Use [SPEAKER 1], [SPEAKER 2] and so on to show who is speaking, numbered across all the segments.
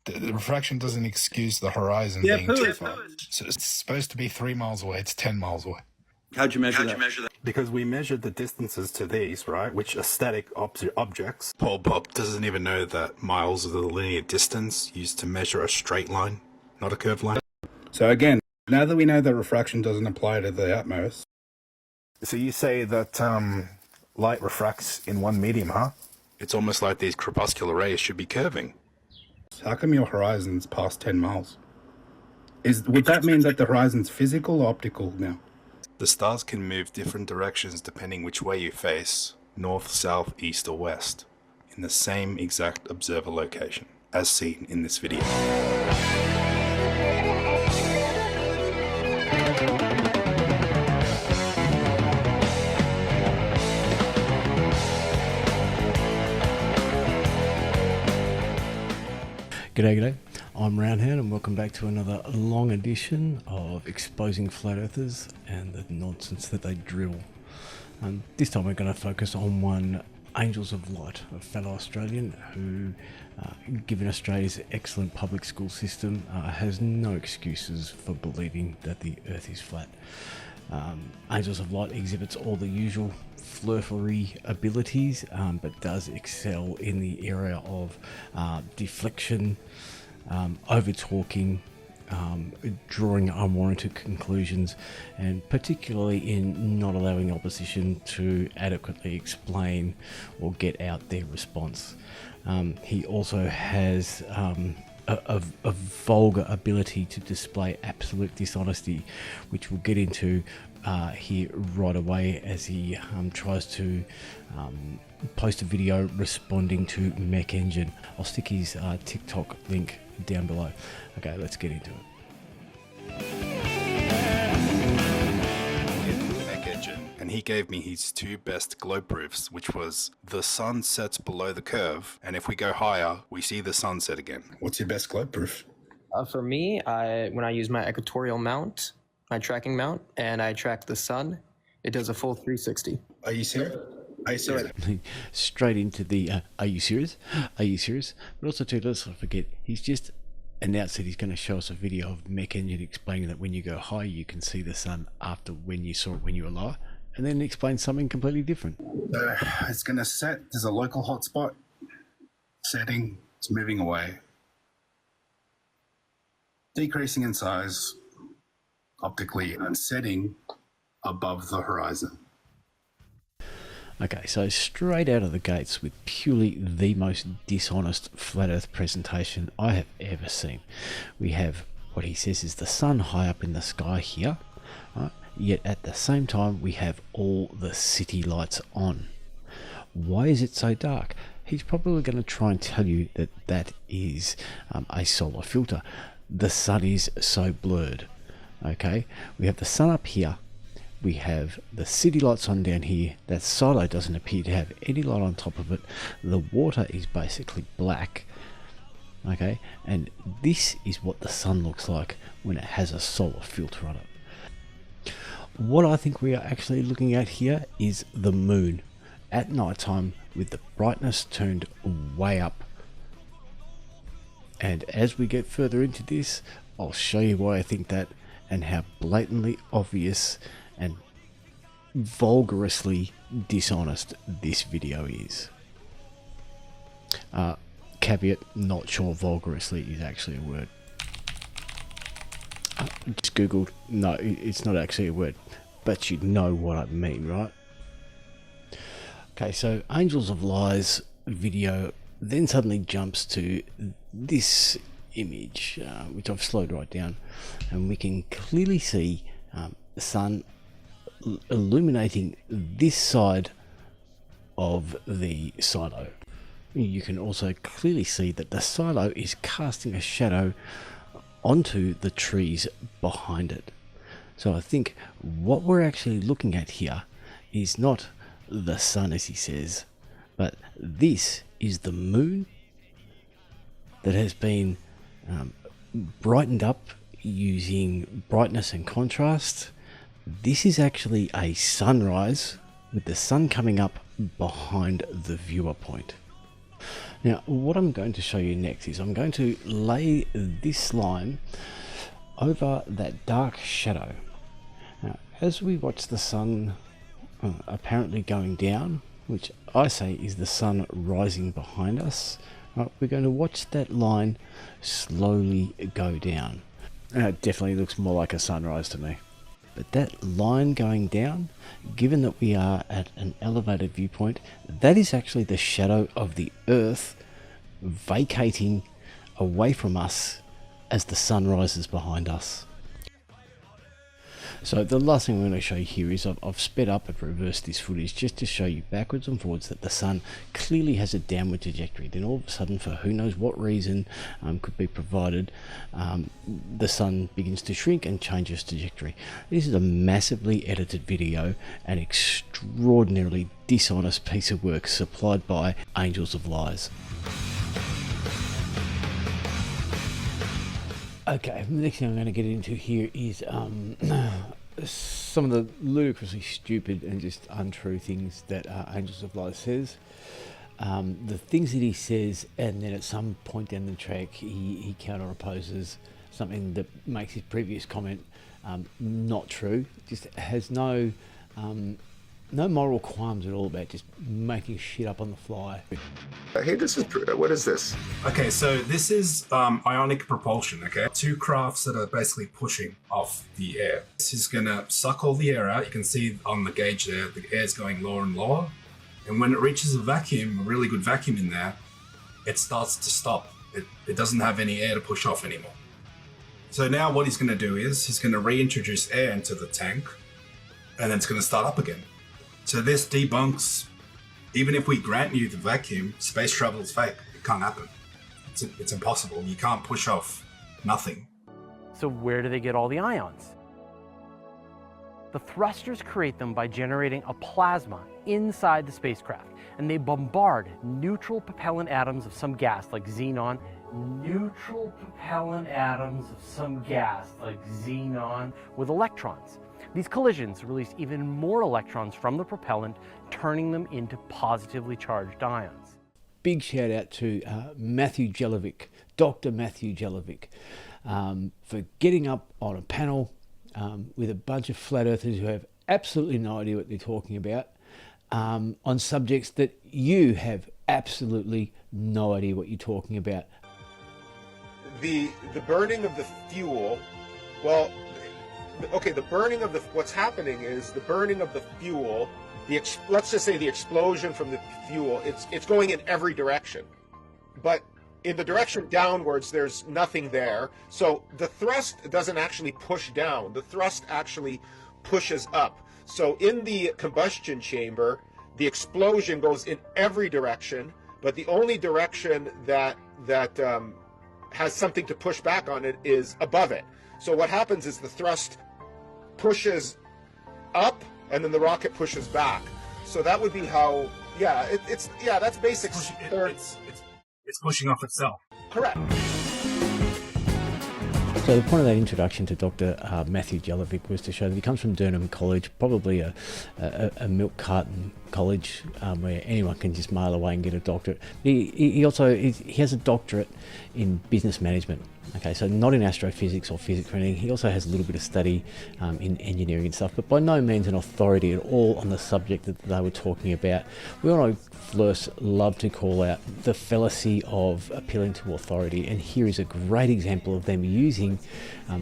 [SPEAKER 1] The refraction doesn't excuse the horizon being too far. So it's supposed to be 3 miles away. It's 10 miles away.
[SPEAKER 2] How'd you measure that?
[SPEAKER 3] Because we measured the distances to these, right, which are static objects.
[SPEAKER 1] Paul Bob doesn't even know that miles is the linear distance used to measure a straight line, not a curved line.
[SPEAKER 3] So again, now that we know that refraction doesn't apply to the utmost. So you say that light refracts in one medium, huh?
[SPEAKER 1] It's almost like these crepuscular rays should be curving.
[SPEAKER 3] How come your horizon's past 10 miles? Would that mean that the horizon's physical or optical now?
[SPEAKER 1] The stars can move different directions depending which way you face, north, south, east, or west, in the same exact observer location, as seen in this video.
[SPEAKER 4] G'day, I'm Roundhead and welcome back to another long edition of Exposing Flat Earthers and the nonsense that they drill. This time we're going to focus on one Angels of Light, a fellow Australian who, given Australia's excellent public school system, has no excuses for believing that the Earth is flat. Angels of Light exhibits all the usual flirtery abilities, but does excel in the area of deflection, over-talking, drawing unwarranted conclusions, and particularly in not allowing opposition to adequately explain or get out their response. He also has a vulgar ability to display absolute dishonesty, which we'll get into here right away as he tries to post a video responding to Mech Engine. I'll stick his TikTok link down below. Okay, let's get into it.
[SPEAKER 1] Mech Engine, and he gave me his two best glow proofs, which was the sun sets below the curve, and if we go higher, we see the sunset again.
[SPEAKER 3] What's your best glow proof?
[SPEAKER 5] For me, when I use my equatorial mount, my tracking mount, and I track the sun, it does a full 360.
[SPEAKER 3] Are you serious? Are you serious?
[SPEAKER 4] Straight into the are you serious? Are you serious? But also too, let's not forget, he's just announced that he's going to show us a video of Mech Engine explaining that when you go high you can see the sun after when you saw it when you were lower, and then explain something completely different.
[SPEAKER 3] It's going to set. There's a local hotspot setting. It's moving away, decreasing in size optically, and setting above the horizon.
[SPEAKER 4] Okay, so straight out of the gates with purely the most dishonest flat earth presentation I have ever seen. We have what he says is the sun high up in the sky here, right? Yet at the same time we have all the city lights on. Why is it so dark? He's probably going to try and tell you that that is a solar filter. The sun is so blurred. Okay, we have the sun up here. We have the city lights on down here. That silo doesn't appear to have any light on top of it. The water is basically black. Okay, and this is what the sun looks like when it has a solar filter on it. What I think we are actually looking at here is the moon at night time with the brightness turned way up. And as we get further into this, I'll show you why I think that and how blatantly obvious and vulgarously dishonest this video is. Caveat, not sure vulgarously is actually a word. Just googled, no, it's not actually a word, but you know what I mean, right? Okay, so Angels of Lies video then suddenly jumps to this image, which I've slowed right down, and we can clearly see the sun illuminating this side of the silo. You can also clearly see that the silo is casting a shadow onto the trees behind it. So I think what we're actually looking at here is not the sun, as he says, but this is the moon that has been brightened up using brightness and contrast. This is actually a sunrise with the sun coming up behind the viewer point. Now, what I'm going to show you next is I'm going to lay this line over that dark shadow. Now, as we watch the sun apparently going down, which I say is the sun rising behind us, we're going to watch that line slowly go down. It definitely looks more like a sunrise to me. But that line going down, given that we are at an elevated viewpoint, that is actually the shadow of the Earth vacating away from us as the sun rises behind us. So the last thing I'm going to show you here is I've sped up and reversed this footage just to show you backwards and forwards that the sun clearly has a downward trajectory. Then all of a sudden, for who knows what reason could be provided, the sun begins to shrink and changes trajectory. This is a massively edited video, an extraordinarily dishonest piece of work supplied by Angels of Lies. Okay, the next thing I'm going to get into here is some of the ludicrously stupid and just untrue things that Angels of Lies says. The things that he says, and then at some point down the track he counter opposes something that makes his previous comment not true. Just has no moral qualms at all about just making shit up on the fly.
[SPEAKER 2] Hey, what is this?
[SPEAKER 1] Okay, so this is ionic propulsion, okay? Two crafts that are basically pushing off the air. This is gonna suck all the air out. You can see on the gauge there, the air's going lower and lower. And when it reaches a vacuum, a really good vacuum in there, it starts to stop. It doesn't have any air to push off anymore. So now what he's gonna do is, he's gonna reintroduce air into the tank, and then it's gonna start up again. So this debunks, even if we grant you the vacuum, space travel is fake. It can't happen. It's impossible. You can't push off nothing.
[SPEAKER 6] So where do they get all the ions? The thrusters create them by generating a plasma inside the spacecraft, and they bombard neutral propellant atoms of some gas like xenon. Neutral propellant atoms of some gas like xenon with electrons. These collisions release even more electrons from the propellant, turning them into positively charged ions.
[SPEAKER 4] Big shout out to Matthew Jelovic, Dr. Matthew Jelovic, for getting up on a panel with a bunch of flat earthers who have absolutely no idea what they're talking about on subjects that you have absolutely no idea what you're talking about.
[SPEAKER 2] The burning of the fuel, well, okay, the burning of what's happening is the burning of the fuel, let's just say the explosion from the fuel, it's going in every direction. But in the direction downwards, there's nothing there. So the thrust doesn't actually push down. The thrust actually pushes up. So in the combustion chamber, the explosion goes in every direction, but the only direction that has something to push back on it is above it. So what happens is the thrust pushes up, and then the rocket pushes back. So that would be how. Yeah, that's basic.
[SPEAKER 1] It's pushing off itself.
[SPEAKER 2] Correct.
[SPEAKER 4] So the point of that introduction to Dr. Matthew Jelovic was to show that he comes from Durham College, probably a milk carton college where anyone can just mail away and get a doctorate. He also has a doctorate in business management. Okay, so not in astrophysics or physics or anything. He also has a little bit of study in engineering and stuff, but by no means an authority at all on the subject that they were talking about. We all know Fleurs love to call out the fallacy of appealing to authority, and here is a great example of them using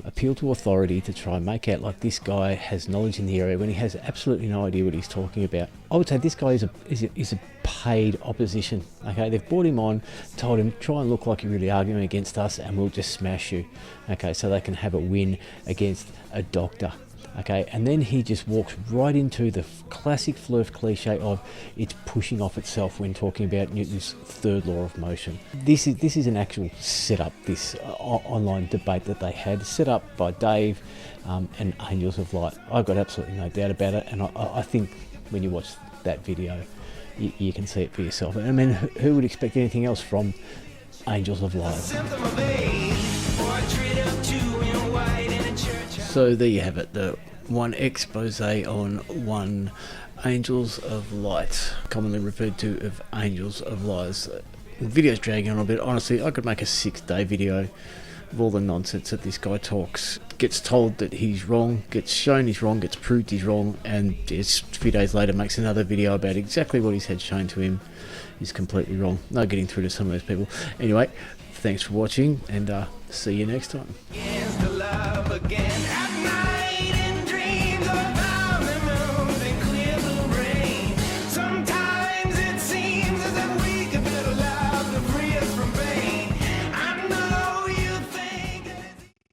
[SPEAKER 4] appeal to authority to try and make out like this guy has knowledge in the area when he has absolutely no idea what he's talking about. I would say this guy is a paid opposition. Okay, they've brought him on, told him try and look like you're really arguing against us and we'll just smash you. Okay, so they can have a win against a doctor. Okay, and then he just walks right into the classic Fleur cliche of it's pushing off itself when talking about Newton's third law of motion. This is an actual setup, this online debate that they had, set up by Dave and Angels of Light. I've got absolutely no doubt about it, and I think when you watch that video, you can see it for yourself. I mean, who would expect anything else from Angels of Light? So there you have it, the one expose on one Angels of Light, commonly referred to as Angels of Lies. The video's dragging on a bit. Honestly, I could make a 6-day video of all the nonsense that this guy talks. Gets told that he's wrong, gets shown he's wrong, gets proved he's wrong, and just a few days later makes another video about exactly what he's had shown to him is completely wrong. No getting through to some of those people. Anyway, thanks for watching, and see you next time.